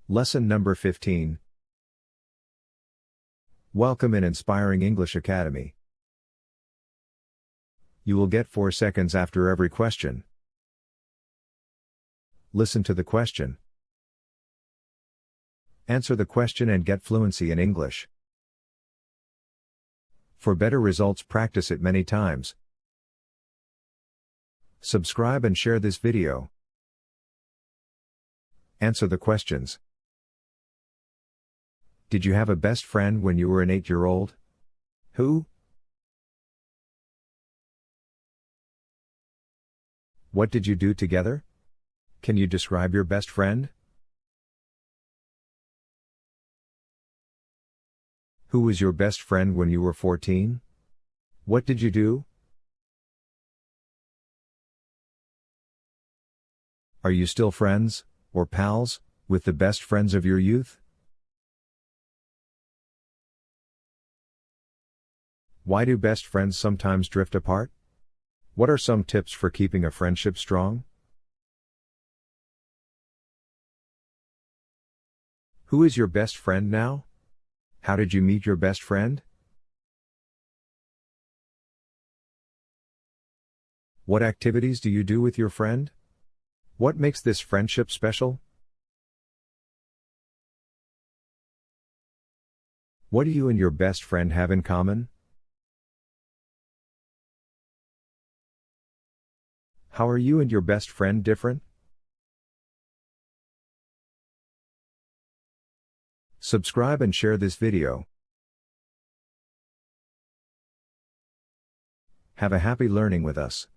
Lesson number 15. Welcome in Inspiring English Academy. You will get 4 seconds after every question. Listen to the question. Answer the question and get fluency in English. For better results, practice it many times. Subscribe and share this video. Answer the questions. Did you have a best friend when you were an 8-year-old? Who? What did you do together? Can you describe your best friend? Who was your best friend when you were 14? What did you do? Are you still friends, or pals, with the best friends of your youth? Why do best friends sometimes drift apart? What are some tips for keeping a friendship strong? Who is your best friend now? How did you meet your best friend? What activities do you do with your friend? What makes this friendship special? What do you and your best friend have in common? How are you and your best friend different? Subscribe and share this video. Have a happy learning with us.